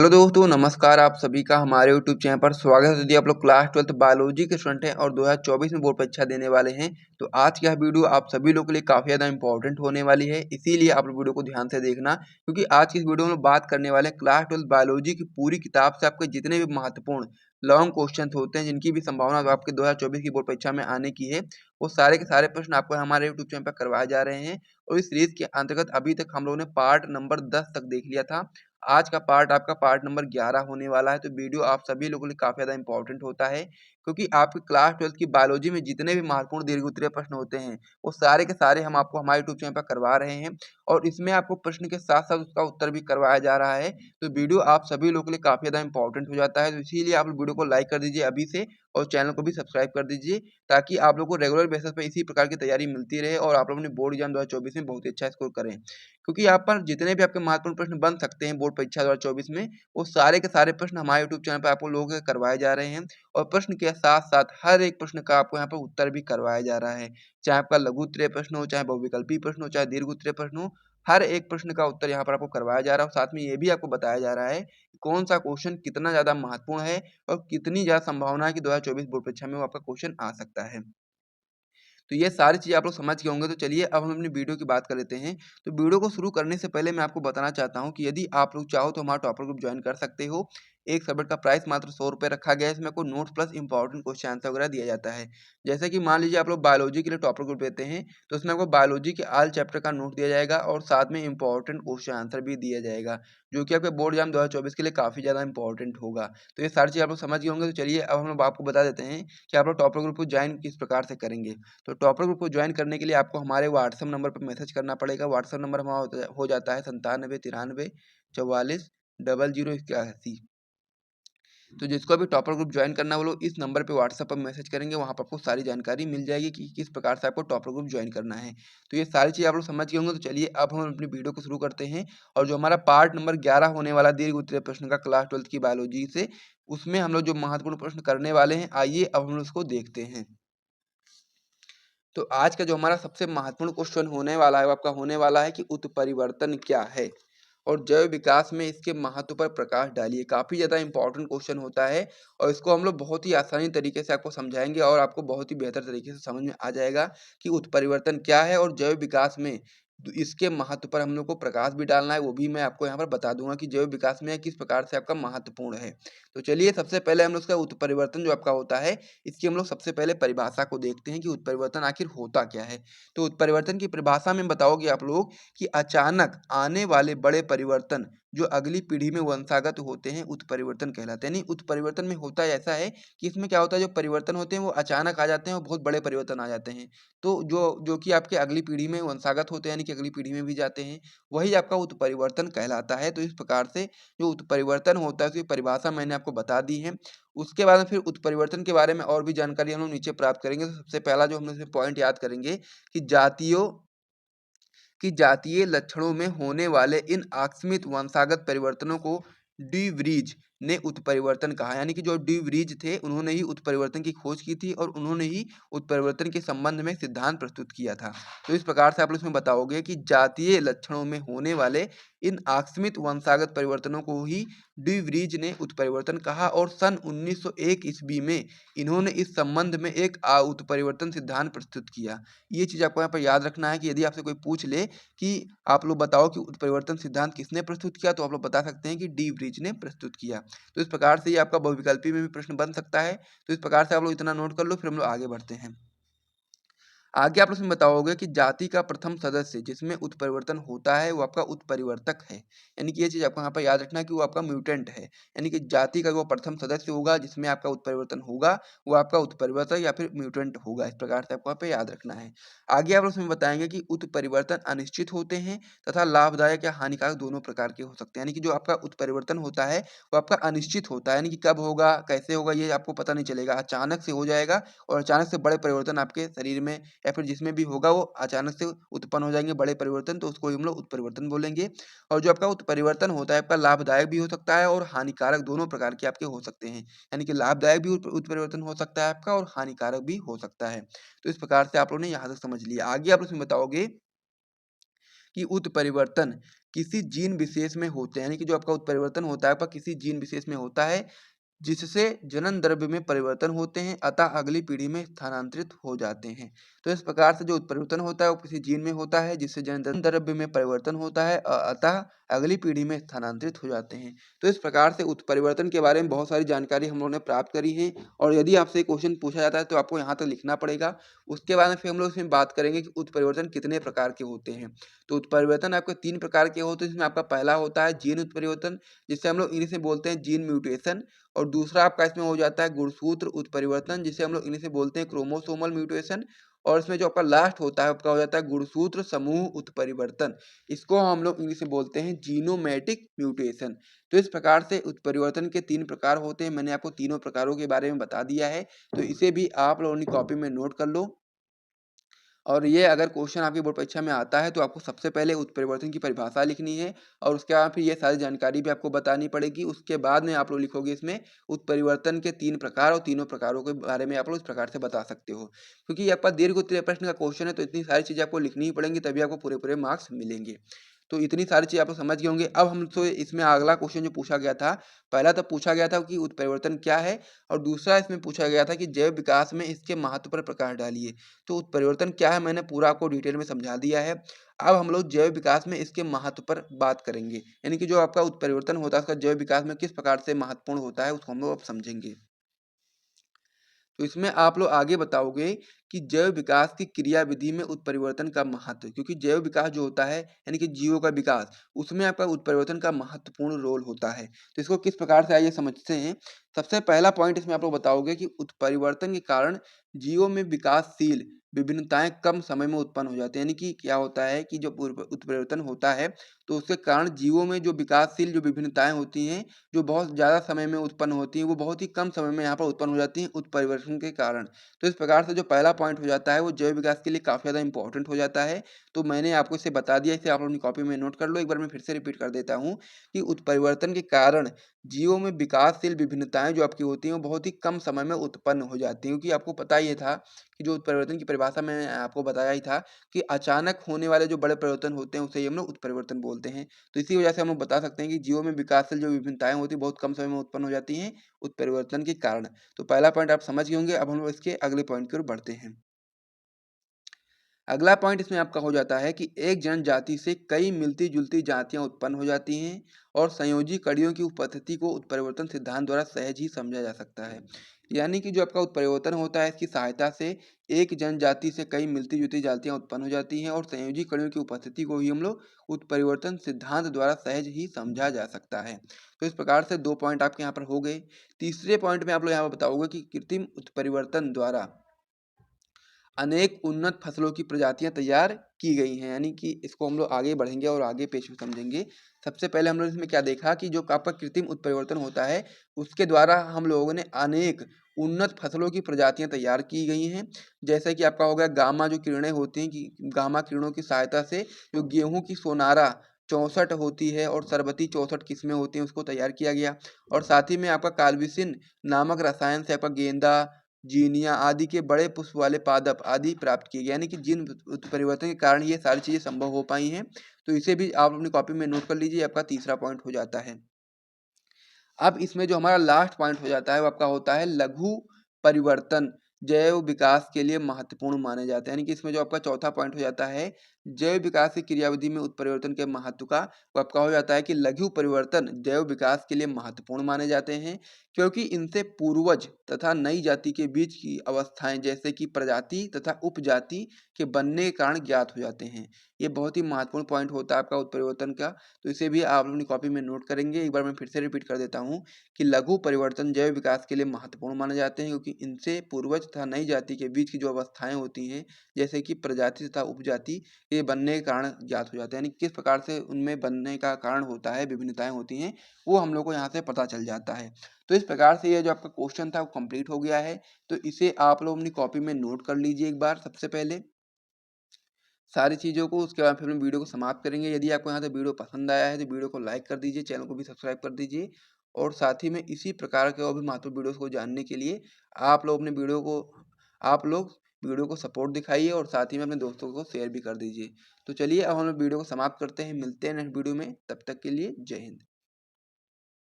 Hello दोस्तों, नमस्कार। आप सभी का हमारे यूट्यूब चैनल पर स्वागत है। यदि आप लोग क्लास 12th बायोलॉजी के स्टूडेंट हैं और 2024 में बोर्ड परीक्षा देने वाले हैं, तो आज की यह वीडियो आप सभी लोगों के लिए काफ़ी ज़्यादा इंपॉर्टेंट होने वाली है। इसीलिए आप लोग वीडियो को ध्यान से देखना, क्योंकि आज की इस वीडियो में हम बात करने वाले हैं क्लास 12th बायोलॉजी की पूरी किताब से आपके जितने भी महत्वपूर्ण लॉन्ग क्वेश्चन होते हैं, जिनकी भी संभावना आपके 2024 की बोर्ड परीक्षा में आने की है, वो सारे के सारे प्रश्न आपको हमारे यूट्यूब चैनल पर करवाए जा रहे हैं। और इस सीरीज के अंतर्गत अभी तक हम लोगों ने पार्ट नंबर 10 तक देख लिया था। आज का पार्ट आपका पार्ट नंबर 11 होने वाला है। तो वीडियो आप सभी लोगों के लिए काफ़ी ज़्यादा इंपॉर्टेंट होता है, क्योंकि आपकी क्लास 12th की बायोलॉजी में जितने भी महत्वपूर्ण दीर्घ उत्तरीय प्रश्न होते हैं, वो सारे के सारे हम आपको हमारे यूट्यूब चैनल पर करवा रहे हैं। और इसमें आपको प्रश्न के साथ-साथ उसका उत्तर भी करवाया जा रहा है। तो वीडियो आप सभी लोगों के लिए काफ़ी ज़्यादा इंपॉर्टेंट हो जाता है। तो इसीलिए आप लोग वीडियो को लाइक कर दीजिए अभी से, और चैनल को भी सब्सक्राइब कर दीजिए, ताकि आप लोग को रेगुलर बेसिस पे इसी प्रकार की तैयारी मिलती रहे और आप लोग अपने बोर्ड एग्जाम 2024 में बहुत ही अच्छा स्कोर करें। क्योंकि यहाँ पर जितने भी आपके महत्वपूर्ण प्रश्न बन सकते हैं बोर्ड परीक्षा 2024 में, वो सारे के सारे प्रश्न हमारे यूट्यूब चैनल पर आपको लोगों के करवाए जा रहे हैं। और प्रश्न के साथ-साथ हर एक प्रश्न का आपको यहाँ पर उत्तर भी करवाया जा रहा है। चाहे आपका लघु उत्तरीय प्रश्न हो, चाहे बहुविकल्पीय प्रश्न हो, चाहे दीर्घ उत्तरीय प्रश्न हो, हर एक प्रश्न का उत्तर यहाँ पर आपको करवाया जा रहा है। और साथ में ये भी आपको बताया जा रहा है कि कौन-सा क्वेश्चन कितना ज़्यादा महत्वपूर्ण है और कितनी ज़्यादा संभावना है कि 2024 बोर्ड परीक्षा में वो आपका क्वेश्चन आ सकता है। तो ये सारी चीज़ें आप लोग समझ गए होंगे। तो चलिए अब हम अपनी वीडियो की बात कर लेते हैं। तो वीडियो को शुरू करने से पहले मैं आपको बताना चाहता हूँ कि यदि आप लोग चाहो तो हमारा टॉपर ग्रुप ज्वाइन कर सकते हो। एक सब्जेक्ट का प्राइस मात्र ₹100 रखा गया है। इसमें आपको notes plus important question answer वगैरह दिया जाता है। जैसे कि मान लीजिए आप लोग बायोलॉजी के लिए टॉपर ग्रुप लेते हैं, तो उसमें आपको बायोलॉजी के ऑल चैप्टर का नोट दिया जाएगा और साथ में इंपॉर्टेंट क्वेश्चन आंसर भी दिया जाएगा, जो कि आपके बोर्ड एग्जाम 2024 के लिए काफ़ी ज़्यादा इंपॉर्टेंट होगा। तो ये सारी चीज़ आप लोग समझ गए होंगे। तो चलिए अब हम लोग आपको बता देते हैं कि आप लोग टॉपर ग्रुप को ज्वाइन किस प्रकार से करेंगे। तो टॉपर ग्रुप को ज्वाइन करने के लिए आपको हमारे व्हाट्सएप नंबर पर मैसेज करना पड़ेगा। व्हाट्सएप नंबर हमारा हो जाता है 97 93 44 0081। तो जिसको भी टॉपर ग्रुप ज्वाइन करना है, वो लोग इस नंबर पे व्हाट्सएप पर मैसेज करेंगे। वहाँ पर आपको सारी जानकारी मिल जाएगी कि किस प्रकार से आपको टॉपर ग्रुप ज्वाइन करना है। तो ये सारी चीज़ आप लोग समझ गए होंगे। तो चलिए अब हम अपनी वीडियो को शुरू करते हैं। और जो हमारा पार्ट नंबर 11 होने वाला दीर्घ उत्तरीय प्रश्न का क्लास 12th की बायोलॉजी से, उसमें हम लोग जो महत्वपूर्ण प्रश्न करने वाले हैं, आइए अब हम लोग उसको देखते हैं। तो आज का जो हमारा सबसे महत्वपूर्ण क्वेश्चन होने वाला है, वो आपका होने वाला है कि उत्परिवर्तन क्या है और जैव विकास में इसके महत्व पर प्रकाश डालिए। काफ़ी ज़्यादा इंपॉर्टेंट क्वेश्चन होता है और इसको हम लोग बहुत ही आसानी तरीके से आपको समझाएंगे और आपको बहुत ही बेहतर तरीके से समझ में आ जाएगा कि उत्परिवर्तन क्या है और जैव विकास में इसके महत्व पर हम लोग को प्रकाश भी डालना है। वो भी मैं आपको यहाँ पर बता दूंगा कि जैव विकास में किस प्रकार से आपका महत्वपूर्ण है। तो चलिए सबसे पहले हम लोग उसका उत्परिवर्तन जो आपका होता है, इसकी हम लोग सबसे पहले परिभाषा को देखते हैं कि उत्परिवर्तन आखिर होता क्या है। तो उत्परिवर्तन की परिभाषा में बताओगे आप लोग कि अचानक आने वाले बड़े परिवर्तन जो अगली पीढ़ी में वंशागत होते हैं, उत्परिवर्तन कहलाते हैं। नहीं, उत्परिवर्तन में होता ऐसा है कि इसमें क्या होता है, जो परिवर्तन होते हैं वो अचानक आ जाते हैं और बहुत बड़े परिवर्तन आ जाते हैं। तो जो जो कि आपके अगली पीढ़ी में वंशागत होते हैं, यानी कि अगली पीढ़ी में भी जाते हैं, वही आपका उत्परिवर्तन कहलाता है। तो इस प्रकार से जो उत्परिवर्तन होता है उसकी परिभाषा मैंने आपको बता दी है। उसके बाद में फिर उत्परिवर्तन के बारे में और भी जानकारी हम लोग नीचे प्राप्त करेंगे। तो सबसे पहला जो हम लोग इसमें पॉइंट याद करेंगे कि जातीय लक्षणों में होने वाले इन आकस्मिक वंशागत परिवर्तनों को डी वरीज ने उत्परिवर्तन कहा। यानी कि जो डी वरीज थे, उन्होंने ही उत्परिवर्तन की खोज की थी और उन्होंने ही उत्परिवर्तन के संबंध में सिद्धांत प्रस्तुत किया था। तो इस प्रकार से आप लोग इसमें बताओगे कि जातीय लक्षणों में होने वाले इन आकस्मिक वंशागत परिवर्तनों को ही डी वरीज ने उत्परिवर्तन कहा और सन 1901 ईस्वी में इन्होंने इस संबंध में एक उत्परिवर्तन सिद्धांत प्रस्तुत किया। ये चीज़ आपको यहाँ पर याद रखना है कि यदि आपसे कोई पूछ ले कि आप लोग बताओ कि उत्परिवर्तन सिद्धांत किसने प्रस्तुत किया, तो आप लोग बता सकते हैं कि डी वरीज ने प्रस्तुत किया। तो इस प्रकार से ये आपका बहुविकल्पी में भी प्रश्न बन सकता है। तो इस प्रकार से आप लोग इतना नोट कर लो, फिर हम लोग आगे बढ़ते हैं। आगे आप उसमें बताओगे कि जाति का प्रथम सदस्य जिसमें उत्परिवर्तन होता है वो आपका उत्परिवर्तक है। यानी कि ये चीज आपको यहाँ पर याद रखना है कि वो आपका म्यूटेंट है। यानी कि जाति का जो प्रथम सदस्य होगा जिसमें आपका उत्परिवर्तन होगा, वो आपका उत्परिवर्तक या फिर म्यूटेंट होगा। इस प्रकार से आपको यहाँ पे याद रखना है। आगे आप उसमें बताएंगे कि उत्परिवर्तन अनिश्चित होते हैं तथा लाभदायक या हानिकारक दोनों प्रकार के हो सकते हैं। यानी कि जो आपका उत्परिवर्तन होता है वो आपका अनिश्चित होता है, यानी कि कब होगा, कैसे होगा, ये आपको पता नहीं चलेगा। अचानक से हो जाएगा और अचानक से बड़े परिवर्तन आपके शरीर में या फिर जिसमें भी होगा वो अचानक से उत्पन्न हो जाएंगे बड़े परिवर्तन, तो उसको हम लोग उत्परिवर्तन बोलेंगे। और जो आपका उत्परिवर्तन होता है आपका लाभदायक भी हो सकता है और हानिकारक दोनों प्रकार के आपके हो सकते हैं। यानी कि लाभदायक भी उत्परिवर्तन हो सकता है आपका और हानिकारक भी हो सकता है। तो इस प्रकार से आप लोगों ने यहाँ तक समझ लिया। आगे आप उसमें बताओगे कि उत्परिवर्तन किसी जीन विशेष में होते हैं, यानी कि जो आपका उत्परिवर्तन होता है आपका किसी जीन विशेष में होता है जिससे जनन द्रव्य में परिवर्तन होते हैं अतः अगली पीढ़ी में स्थानांतरित हो जाते हैं। तो इस प्रकार से जो उत्परिवर्तन होता है वो किसी जीन में होता है जिससे जनन द्रव्य में परिवर्तन होता है अतः अगली पीढ़ी में स्थानांतरित हो जाते हैं। तो इस प्रकार से उत्परिवर्तन के बारे में बहुत सारी जानकारी हम लोगों ने प्राप्त करी है और यदि आपसे क्वेश्चन पूछा जाता है तो आपको यहाँ तक लिखना पड़ेगा। उसके बाद में फिर हम लोग इसमें बात करेंगे कि उत्परिवर्तन कितने प्रकार के होते हैं। तो उत्परिवर्तन आपके 3 प्रकार के होते हैं, जिसमें आपका पहला होता है जीन उत्परिवर्तन, जिसे हम लोग इंग्लिश में बोलते हैं जीन म्यूटेशन। और दूसरा आपका इसमें हो जाता है गुणसूत्र उत्परिवर्तन, जिसे हम लोग इंग्लिश में बोलते हैं क्रोमोसोमल म्यूटेशन। और इसमें जो आपका लास्ट होता है आपका हो जाता है गुणसूत्र समूह उत्परिवर्तन, इसको हम लोग इंग्लिश में बोलते हैं जीनोमैटिक म्यूटेशन। तो इस प्रकार से उत्परिवर्तन के 3 प्रकार होते हैं, मैंने आपको तीनों प्रकारों के बारे में बता दिया है, तो इसे भी आप लोगों ने कॉपी में नोट कर लो। और ये अगर क्वेश्चन आपकी बोर्ड परीक्षा में आता है तो आपको सबसे पहले उत्परिवर्तन की परिभाषा लिखनी है और उसके बाद फिर ये सारी जानकारी भी आपको बतानी पड़ेगी। उसके बाद में आप लोग लिखोगे इसमें उत्परिवर्तन के 3 प्रकार और तीनों प्रकारों के बारे में आप लोग इस प्रकार से बता सकते हो। क्योंकि ये आपका दीर्घ उत्तरीय प्रश्न का क्वेश्चन है तो इतनी सारी चीज़ें आपको लिखनी ही पड़ेंगी, तभी आपको पूरे मार्क्स मिलेंगे। तो इतनी सारी चीज़ आप लोग समझ गए होंगे। अब हमसे इसमें अगला क्वेश्चन जो पूछा गया था, पहला तो पूछा गया था कि उत्परिवर्तन क्या है और दूसरा इसमें पूछा गया था कि जैव विकास में इसके महत्व पर प्रकाश डालिए। तो उत्परिवर्तन क्या है मैंने पूरा आपको डिटेल में समझा दिया है। अब हम लोग जैव विकास में इसके महत्व पर बात करेंगे, यानी कि जो आपका उत्परिवर्तन होता है उसका जैव विकास में किस प्रकार से महत्वपूर्ण होता है उसको हम लोग अब समझेंगे। तो इसमें आप लोग आगे बताओगे कि जैव विकास की क्रियाविधि में उत्परिवर्तन का महत्व, क्योंकि जैव विकास जो होता है यानी कि जीवों का विकास, उसमें आपका उत्परिवर्तन का महत्वपूर्ण रोल होता है। तो इसको किस प्रकार से आइए समझते हैं। सबसे पहला पॉइंट इसमें आप लोग बताओगे कि उत्परिवर्तन के कारण जीवों में विकासशील विभिन्नताएं कम समय में उत्पन्न हो जाती है। यानी कि क्या होता है कि जो उत्परिवर्तन होता है तो उसके कारण जीवों में जो विकासशील जो विभिन्नताएं होती हैं जो बहुत ज़्यादा समय में उत्पन्न होती हैं वो बहुत ही कम समय में यहाँ पर उत्पन्न हो जाती हैं उत्परिवर्तन के कारण। तो इस प्रकार से जो पहला पॉइंट हो जाता है वो जैव विकास के लिए काफ़ी ज़्यादा इंपॉर्टेंट हो जाता है। तो मैंने आपको इसे बता दिया, इसे आप अपनी कॉपी में नोट कर लो। एक बार मैं फिर से रिपीट कर देता हूँ कि उत्परिवर्तन के कारण जीवों में विकासशील विभिन्नताएं जो आपकी होती हैं वो बहुत ही कम समय में उत्पन्न हो जाती हैं। क्योंकि आपको पता ही था कि जो उत्परिवर्तन की परिभाषा मैंने आपको बताया ही था कि अचानक होने वाले जो बड़े परिवर्तन होते हैं उसे ही हम लोग उत्परिवर्तन बोलते हैं। तो इसी वजह से हम लोग बता सकते हैं कि जीवों में विकासशील जो विभिन्नताएं होती हैं बहुत कम समय में उत्पन्न हो जाती हैं उत्परिवर्तन के कारण। तो पहला पॉइंट आप समझ गए होंगे। अब हम लोग इसके अगले पॉइंट की ओर बढ़ते हैं। अगला पॉइंट इसमें आपका हो जाता है कि एक जनजाति से कई मिलती जुलती जातियां उत्पन्न हो जाती हैं और संयोजी कड़ियों की उपस्थिति को उत्परिवर्तन सिद्धांत द्वारा सहज ही समझा जा सकता है। यानी कि जो आपका उत्परिवर्तन होता है इसकी सहायता से एक जनजाति से कई मिलती जुलती जातियां उत्पन्न हो जाती हैं और संयोजी कड़ियों की उपस्थिति को ही हम लोग उत्परिवर्तन सिद्धांत द्वारा सहज ही समझा जा सकता है। तो इस प्रकार से 2 पॉइंट आपके यहाँ पर हो गए। तीसरे पॉइंट में आप लोग यहाँ पर बताओगे कि कृत्रिम उत्परिवर्तन द्वारा अनेक उन्नत फसलों की प्रजातियां तैयार की गई हैं। यानी कि इसको हम लोग आगे बढ़ेंगे और आगे पेश में समझेंगे। सबसे पहले हम लोग इसमें क्या देखा कि जो आपका कृत्रिम उत्परिवर्तन होता है उसके द्वारा हम लोगों ने अनेक उन्नत फसलों की प्रजातियां तैयार की गई हैं। जैसे कि आपका हो गया गामा जो किरणें होती हैं कि गामा किरणों की सहायता से जो गेहूं की सोनारा 64 होती है और सरबती 64 किस्में होती हैं उसको तैयार किया गया। और साथ ही में आपका काल्विसिन नामक रसायन से आपका गेंदा जीनिया आदि के बड़े पुष्प वाले पादप आदि प्राप्त किए गए। यानी कि जिन उत्परिवर्तन के कारण ये सारी चीजें संभव हो पाई हैं। तो इसे भी आप अपनी कॉपी में नोट कर लीजिए, आपका तीसरा पॉइंट हो जाता है। अब इसमें जो हमारा लास्ट पॉइंट हो जाता है वो आपका होता है लघु परिवर्तन जैव विकास के लिए महत्वपूर्ण माने जाते हैं। यानी कि इसमें जो आपका चौथा पॉइंट हो जाता है जैव विकास की क्रियाविधि में उत्परिवर्तन के महत्व का, वो आपका हो जाता है कि लघु परिवर्तन जैव विकास के लिए महत्वपूर्ण माने जाते हैं क्योंकि इनसे पूर्वज तथा नई जाति के बीच की अवस्थाएं जैसे कि प्रजाति तथा उपजाति के बनने के कारण ज्ञात हो जाते हैं। ये बहुत ही महत्वपूर्ण पॉइंट होता है आपका उत्परिवर्तन का। तो इसे भी आप अपनी कॉपी में नोट करेंगे। एक बार मैं फिर से रिपीट कर देता हूँ कि लघु परिवर्तन जैव विकास के लिए महत्वपूर्ण माने जाते हैं क्योंकि इनसे पूर्वज तथा नई जाति के बीच की जो अवस्थाएं होती हैं जैसे कि प्रजाति तथा उपजाति ये बनने के कारण ज्ञात हो जाते हैं। यानी किस प्रकार से उनमें बनने का कारण होता है विभिन्नताएं होती हैं वो हम लोग को यहाँ से पता चल जाता है। तो इस प्रकार से ये जो आपका क्वेश्चन था वो कंप्लीट हो गया है। तो इसे आप लोग अपनी कॉपी में नोट कर लीजिए एक बार सबसे पहले सारी चीज़ों को। उसके बाद फिर हम वीडियो को समाप्त करेंगे। यदि आपको यहाँ से वीडियो पसंद आया है तो वीडियो को लाइक कर दीजिए, चैनल को भी सब्सक्राइब कर दीजिए और साथ ही में इसी प्रकार के और भी महत्वपूर्ण वीडियोस को जानने के लिए आप लोग अपने वीडियो को आप लोग वीडियो को सपोर्ट दिखाइए और साथ ही में अपने दोस्तों को शेयर भी कर दीजिए। तो चलिए अब हम लोग वीडियो को समाप्त करते हैं, मिलते हैं नेक्स्ट वीडियो में, तब तक के लिए जय हिंद।